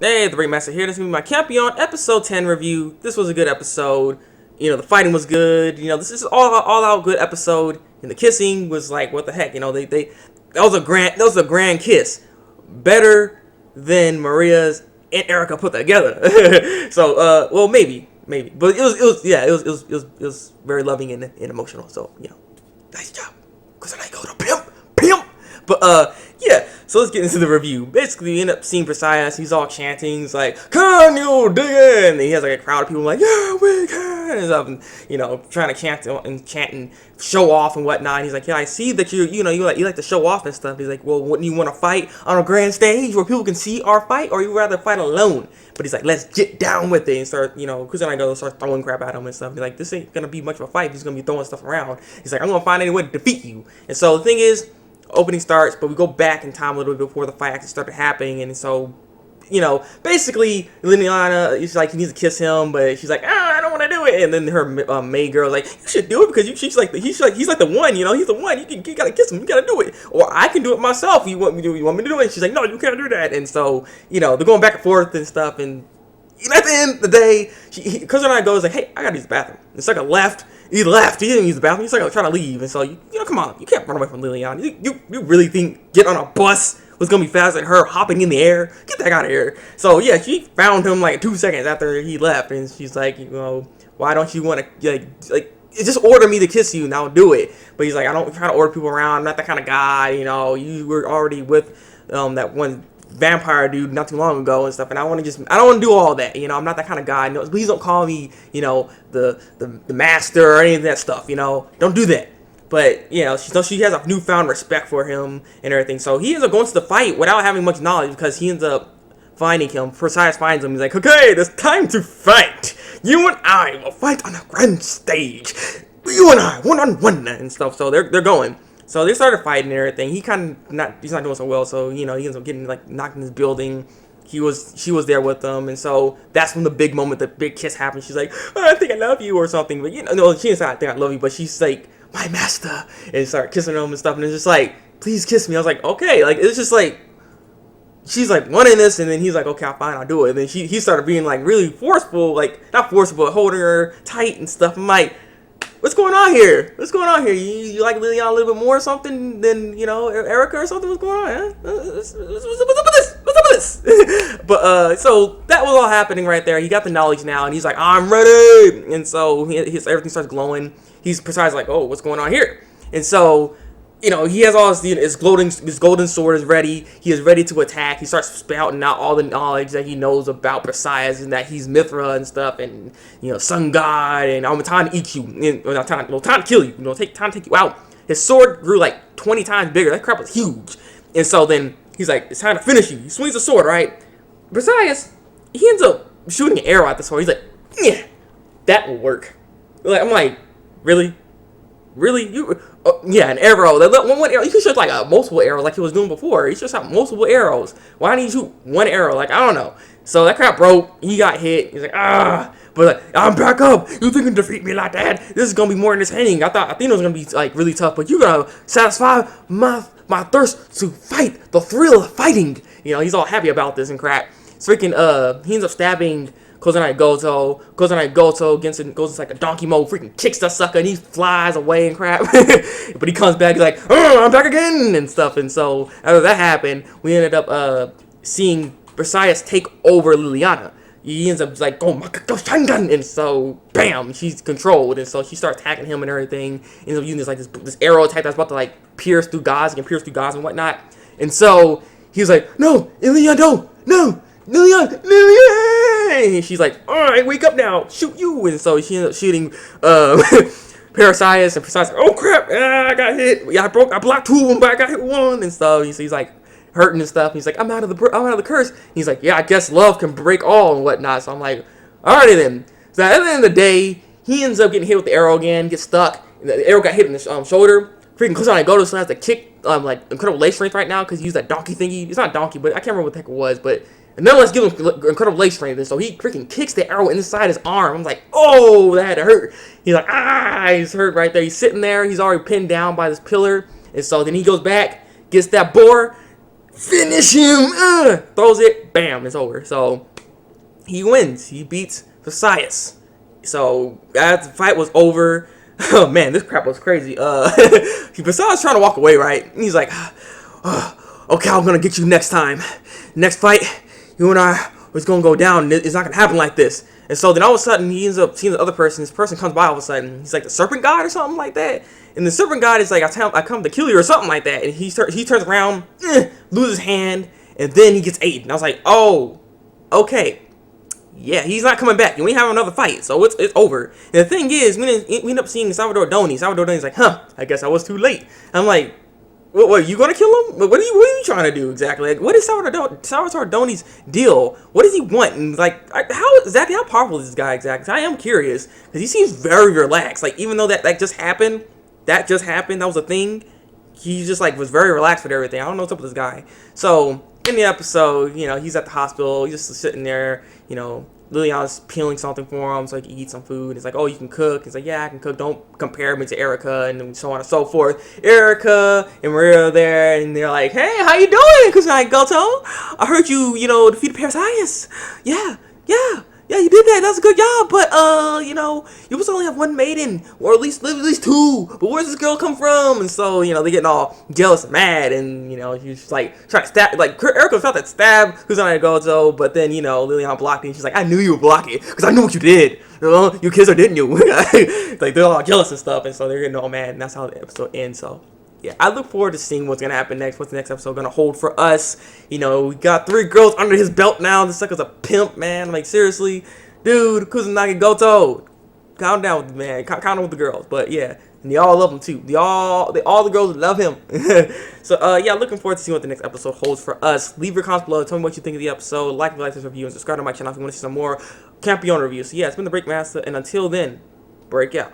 Hey, Thabreakmasta here. This is going to be my Campione episode 10 review. This was a good episode. The fighting was good. This is all out good episode. And the kissing was like, what the heck? That was a grand kiss. Better than Maria's and Erica put together. So, well, maybe. But it was very loving and emotional. So, nice job. Cause I go to pimp. But yeah. So let's get into the review. Basically, we end up seeing Versailles. He's all chanting. He's like, "Can you dig in?" And he has like a crowd of people like, "Yeah, we can," and stuff, and trying to chant and show off and whatnot. And he's like, "Yeah, I see that you like to show off and stuff." He's like, "Well, wouldn't you want to fight on a grand stage where people can see our fight, or you rather fight alone?" But he's like, "Let's get down with it," and start, Kusanagi start throwing crap at him and stuff. He's like, "This ain't gonna be much of a fight. He's gonna be throwing stuff around." He's like, "I'm gonna find any way to defeat you." And so the thing is, opening starts, but we go back in time a little bit before the fight actually started happening, and so, basically, Liliana, she's like, he needs to kiss him, but she's like, I don't want to do it, and then her maid girl's like, you should do it, because he's like the one, he's the one, you gotta kiss him, you gotta do it, or I can do it myself, you want me to do it? She's like, no, you can't do that, and so, they're going back and forth and stuff, and at the end of the day, Cousin and I goes like, hey, I gotta use the bathroom. And Sucker left. He left. He didn't use the bathroom. He's like trying to leave. And so, come on. You can't run away from Liliana. You really think getting on a bus was going to be faster than her hopping in the air? Get that out of here. So, yeah, she found him like 2 seconds after he left. And she's like, why don't you want to, just order me to kiss you and I'll do it. But he's like, I don't try to order people around. I'm not that kind of guy. You were already with that one vampire dude not too long ago and stuff, and I don't want to do all that. I'm not that kind of guy. No, please don't call me, the master or any of that stuff. Don't do that. But she has a newfound respect for him and everything. So he ends up going to the fight without having much knowledge because he ends up finding him. Versailles finds him. He's like, okay, it's time to fight. You and I will fight on a grand stage. You and I, one on one and stuff. So they're going. So they started fighting and everything. He's not doing so well. So he ends up getting knocked in his building. She was there with them, and so that's when the big moment, the big kiss happened. She's like, I think I love you or something. But no, she didn't say I think I love you, but she's like, my master, and started kissing him and stuff. And it's just like, please kiss me. I was like, okay. It's just like, she's like wanting this, and then he's like, okay, fine, I'll do it. And then he started being like really forceful, not forceful, but holding her tight and stuff. I'm like, what's going on here? You like Liliana a little bit more or something than, Erica or something? What's going on, huh? What's up with this? But, so that was all happening right there. He got the knowledge now, and he's like, I'm ready! And so everything starts glowing. He's precise like, oh, what's going on here? And so, he has all his golden sword is ready. He is ready to attack. He starts spouting out all the knowledge that he knows about Versailles and that he's Mithra and stuff, and sun god, and I'm time to eat you, time to kill you. Time to take you out. His sword grew like 20 times bigger. That crap was huge. And so then he's like, it's time to finish you. He swings the sword, right? Versailles, he ends up shooting an arrow at the sword. He's like, yeah, that will work. I'm like, really? Yeah, an arrow. One arrow. You could shoot like a multiple arrow like he was doing before. He should shot multiple arrows. Why didn't you shoot one arrow? I don't know. So that crap broke. He got hit. He's like, but I'm back up. You think you can defeat me like that? This is gonna be more entertaining. I think it was gonna be really tough, but you're gonna satisfy my thirst to fight, the thrill of fighting. He's all happy about this and crap. So he ends up stabbing Kusanagi Goto goes like a donkey mode, freaking kicks the sucker, and he flies away and crap. But he comes back, he's like, I'm back again, and stuff. And so, after that happened, we ended up seeing Versailles take over Liliana. He ends up like, oh my god, and so, bam, she's controlled. And so she starts attacking him and everything. Ends up using this arrow attack that's about to pierce through gods and whatnot. And so, he's like, no, Liliana, no. Liliana! She's like, alright, wake up now, shoot you! And so she ends up shooting Versailles, and Versailles like, oh crap, I got hit. Yeah, I blocked 2 of them, but I got hit 1. And so he's like hurting and stuff. He's like, I'm out of the curse. He's like, yeah, I guess love can break all and whatnot. So I'm like, alrighty then. So at the end of the day, he ends up getting hit with the arrow again, gets stuck. The arrow got hit in the shoulder. Freaking Kusanagi Godo still has to kick incredible leg strength right now because he used that donkey thingy. It's not donkey, but I can't remember what the heck it was, but nonetheless, give him incredible leg strength. And so he freaking kicks the arrow inside his arm. I'm like, oh, that had to hurt. He's like, he's hurt right there. He's sitting there. He's already pinned down by this pillar. And so then he goes back, gets that boar, finish him, throws it, bam, it's over. So he wins. He beats Visayas. So as the fight was over, oh man, this crap was crazy. Visayas trying to walk away, right? And he's like, okay, I'm gonna get you next time. Next fight, you and I was gonna go down. It's not gonna happen like this. And so then all of a sudden he ends up seeing the other person. This person comes by all of a sudden. He's like the serpent god or something like that. And the serpent god is like, I come to kill you or something like that. And he turns around, loses his hand, and then he gets ate. And I was like, oh, okay. Yeah, he's not coming back. And we have another fight. So it's over. And the thing is, we end up seeing Salvador Doni. Salvador Doni's like, I guess I was too late. I'm like, what, you gonna kill him? What are you trying to do exactly? Like, what is Salvador Doni's deal? What does he want? And like, how powerful is this guy exactly? I am curious because he seems very relaxed. Like, even though that just happened, that was a thing. He just like was very relaxed with everything. I don't know what's up with this guy. So in the episode, he's at the hospital. He's just sitting there. Liliana's peeling something for him so he can eat some food. He's like, oh, you can cook. He's like, yeah, I can cook. Don't compare me to Erica, and so on and so forth. Erica and Maria are there, and they're like, hey, how you doing, Kusanagi Goto? I heard you, defeated Parasias. Yeah, you did that. That's a good job. But, you must only have one maiden, or at least two. But where's this girl come from? And so, they're getting all jealous and mad, and, she's like trying to stab, like, Erica felt that stab Kusanagi Goto, but then, Liliana blocked it, and she's like, I knew you would block it, because I knew what you did. You kissed her, didn't you? Like, they're all jealous and stuff, and so they're getting all mad, and that's how the episode ends, so. Yeah, I look forward to seeing what's going to happen next. What's the next episode going to hold for us? We got 3 girls under his belt now. This sucker's a pimp, man. Like, seriously. Dude, Kusanagi Goto. Calm down with the man. Calm down with the girls. But, yeah. And they all love him, too. All the girls love him. So, yeah, looking forward to seeing what the next episode holds for us. Leave your comments below. Tell me what you think of the episode. Like this review, and subscribe to my channel if you want to see some more Campione reviews. So, yeah, it's been the Thabreakmasta. And until then, break out.